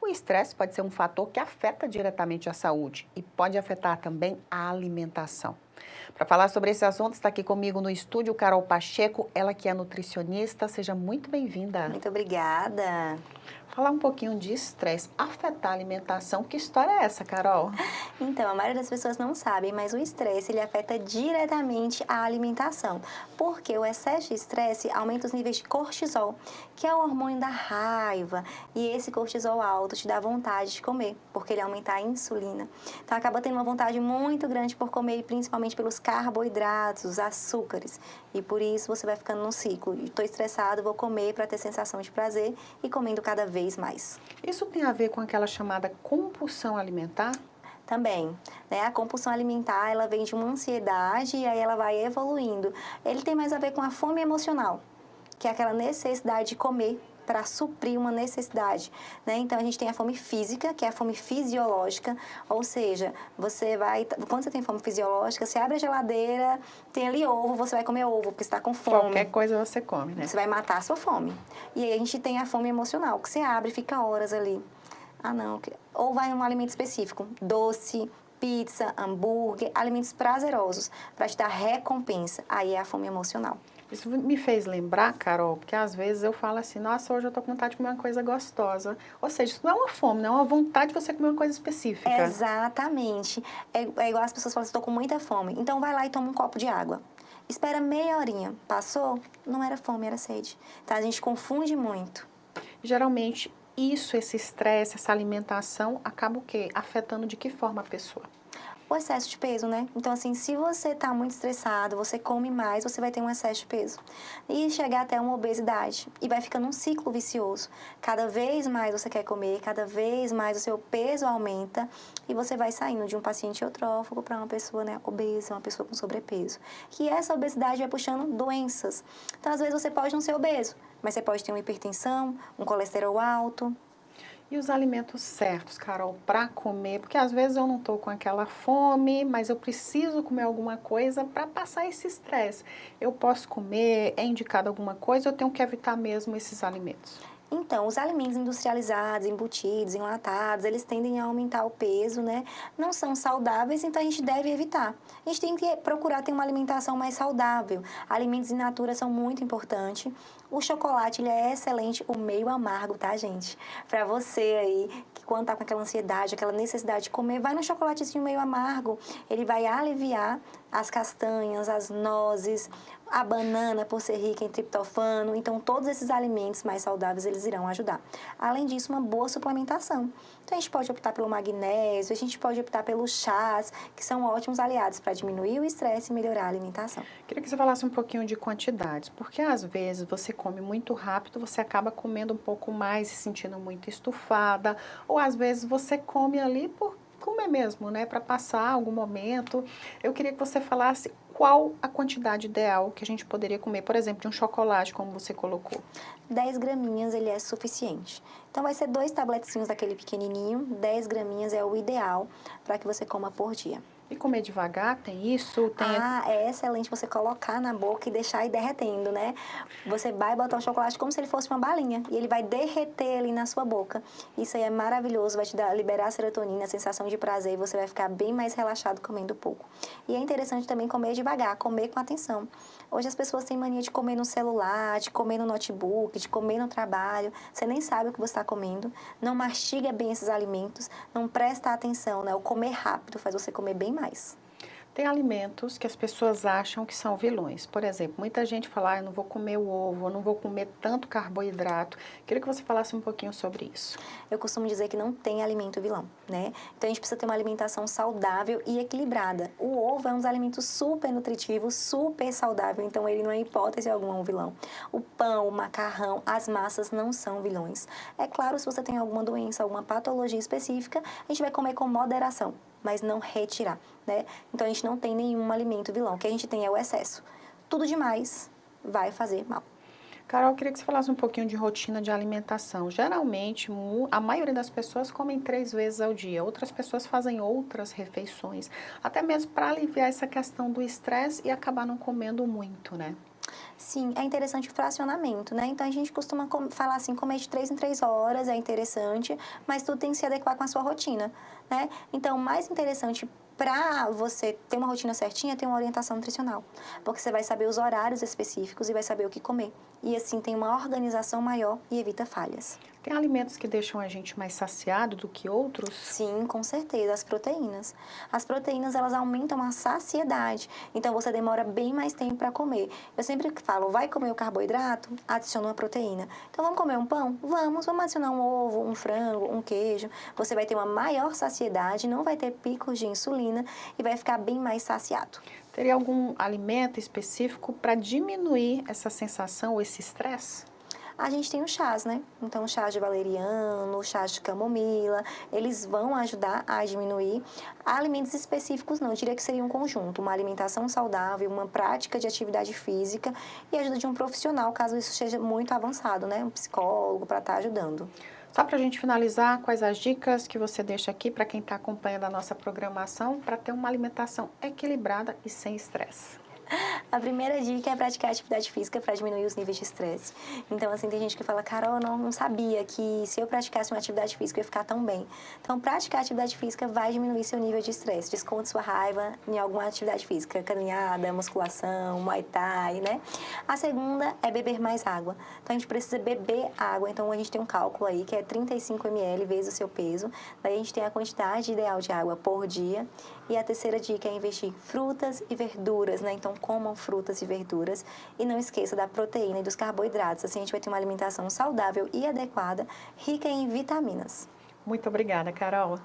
O estresse pode ser um fator que afeta diretamente a saúde e pode afetar também a alimentação. Para falar sobre esse assunto, está aqui comigo no estúdio Carol Pacheco, ela que é nutricionista. Seja muito bem-vinda. Muito obrigada. Falar um pouquinho de estresse, afetar a alimentação. Que história é essa, Carol? Então, a maioria das pessoas não sabem, mas o estresse ele afeta diretamente a alimentação, porque o excesso de estresse aumenta os níveis de cortisol, que é o hormônio da raiva, e esse cortisol alto te dá vontade de comer, porque ele aumenta a insulina. Então, acaba tendo uma vontade muito grande por comer, principalmente pelos carboidratos, os açúcares, e por isso você vai ficando num ciclo. Estou estressado, vou comer para ter sensação de prazer e comendo cada vez mais. Isso tem a ver com aquela chamada compulsão alimentar? Também, né? A compulsão alimentar, ela vem de uma ansiedade e aí ela vai evoluindo. Ele tem mais a ver com a fome emocional, que é aquela necessidade de comer para suprir uma necessidade, né? Então, a gente tem a fome física, que é a fome fisiológica, ou seja, quando você tem fome fisiológica, você abre a geladeira, tem ali ovo, você vai comer ovo, porque você está com fome. Qualquer coisa você come, né? Você vai matar a sua fome. E aí a gente tem a fome emocional, que você abre e fica horas ali. Ah, não. Ou vai num alimento específico, doce, pizza, hambúrguer, alimentos prazerosos, para te dar recompensa. Aí é a fome emocional. Isso me fez lembrar, Carol, porque às vezes eu falo assim, nossa, hoje eu tô com vontade de comer uma coisa gostosa. Ou seja, isso não é uma fome, não é uma vontade de você comer uma coisa específica. Exatamente. É igual as pessoas falam, estou com muita fome. Então vai lá e toma um copo de água. Espera meia horinha. Passou? Não era fome, era sede. Então a gente confunde muito. Geralmente, esse estresse, essa alimentação, acaba o quê? Afetando de que forma a pessoa? O excesso de peso, né? Então, assim, se você tá muito estressado, você come mais, você vai ter um excesso de peso. E chegar até uma obesidade. E vai ficando um ciclo vicioso. Cada vez mais você quer comer, cada vez mais o seu peso aumenta e você vai saindo de um paciente eutrófico para uma pessoa, né, obesa, uma pessoa com sobrepeso. E essa obesidade vai puxando doenças. Então, às vezes, você pode não ser obeso, mas você pode ter uma hipertensão, um colesterol alto. E os alimentos certos, Carol, para comer? Porque às vezes eu não estou com aquela fome, mas eu preciso comer alguma coisa para passar esse estresse. Eu posso comer, é indicado alguma coisa, ou eu tenho que evitar mesmo esses alimentos? Então, os alimentos industrializados, embutidos, enlatados, eles tendem a aumentar o peso, né? Não são saudáveis, então a gente deve evitar. A gente tem que procurar ter uma alimentação mais saudável. Alimentos in natura são muito importantes. O chocolate, ele é excelente, o meio amargo, tá, gente? Pra você aí, que quando tá com aquela ansiedade, aquela necessidade de comer, vai no chocolatezinho meio amargo. Ele vai aliviar as castanhas, as nozes, a banana por ser rica em triptofano. Então, todos esses alimentos mais saudáveis, eles irão ajudar. Além disso, uma boa suplementação. Então, a gente pode optar pelo magnésio, a gente pode optar pelos chás, que são ótimos aliados para diminuir o estresse e melhorar a alimentação. Queria que você falasse um pouquinho de quantidades, porque às vezes você come muito rápido, você acaba comendo um pouco mais, se sentindo muito estufada, ou às vezes você come ali por comer mesmo, né, para passar algum momento. Eu queria que você falasse qual a quantidade ideal que a gente poderia comer, por exemplo, de um chocolate, como você colocou. 10 graminhas ele é suficiente. Então, vai ser 2 tabletezinhos daquele pequenininho, 10 graminhas é o ideal para que você coma por dia. E comer devagar, tem isso? É excelente você colocar na boca e deixar ir derretendo, né? Você vai botar o chocolate como se ele fosse uma balinha e ele vai derreter ali na sua boca. Isso aí é maravilhoso, vai te liberar a serotonina, a sensação de prazer e você vai ficar bem mais relaxado comendo pouco. E é interessante também comer devagar, comer com atenção. Hoje as pessoas têm mania de comer no celular, de comer no notebook, de comer no trabalho. Você nem sabe o que você está comendo, não mastiga bem esses alimentos, não presta atenção, né? O comer rápido faz você comer bem mais. Tem alimentos que as pessoas acham que são vilões. Por exemplo, muita gente fala, eu não vou comer o ovo, eu não vou comer tanto carboidrato. Queria que você falasse um pouquinho sobre isso. Eu costumo dizer que não tem alimento vilão, né? Então a gente precisa ter uma alimentação saudável e equilibrada. O ovo é um dos alimentos super nutritivos, super saudável, então ele não é hipótese alguma um vilão. O pão, o macarrão, as massas não são vilões. É claro, se você tem alguma doença, alguma patologia específica, a gente vai comer com moderação, mas não retirar, né? Então a gente não tem nenhum alimento vilão, o que a gente tem é o excesso. Tudo demais vai fazer mal. Carol, eu queria que você falasse um pouquinho de rotina de alimentação. Geralmente, a maioria das pessoas comem 3 vezes ao dia. Outras pessoas fazem outras refeições. Até mesmo para aliviar essa questão do estresse e acabar não comendo muito, né? Sim, é interessante o fracionamento, né? Então, a gente costuma falar assim, comer de 3 em 3 horas, é interessante, mas tudo tem que se adequar com a sua rotina, né? Então, o mais interessante para você ter uma rotina certinha é ter uma orientação nutricional, porque você vai saber os horários específicos e vai saber o que comer. E assim, tem uma organização maior e evita falhas. Tem alimentos que deixam a gente mais saciado do que outros? Sim, com certeza, as proteínas. As proteínas, elas aumentam a saciedade, então você demora bem mais tempo para comer. Eu sempre falo, vai comer o carboidrato? Adiciona uma proteína. Então, vamos comer um pão? Vamos adicionar um ovo, um frango, um queijo. Você vai ter uma maior saciedade, não vai ter picos de insulina e vai ficar bem mais saciado. Teria algum alimento específico para diminuir essa sensação ou esse estresse? A gente tem os chás, né? Então, chás de valeriano, chás de camomila, eles vão ajudar a diminuir. Alimentos específicos não, eu diria que seria um conjunto, uma alimentação saudável, uma prática de atividade física e ajuda de um profissional, caso isso seja muito avançado, né? Um psicólogo para estar ajudando. Só para a gente finalizar, quais as dicas que você deixa aqui para quem está acompanhando a nossa programação para ter uma alimentação equilibrada e sem estresse? A primeira dica é praticar atividade física para diminuir os níveis de estresse. Então, assim, tem gente que fala, Carol, não sabia que se eu praticasse uma atividade física eu ia ficar tão bem. Então, praticar atividade física vai diminuir seu nível de estresse. Desconte sua raiva em alguma atividade física, caminhada, musculação, muay thai, né? A segunda é beber mais água. Então, a gente precisa beber água. Então, a gente tem um cálculo aí que é 35 ml vezes o seu peso. Daí, a gente tem a quantidade ideal de água por dia. E a terceira dica é investir em frutas e verduras, né? Então, comam frutas e verduras e não esqueça da proteína e dos carboidratos. Assim, a gente vai ter uma alimentação saudável e adequada, rica em vitaminas. Muito obrigada, Carol.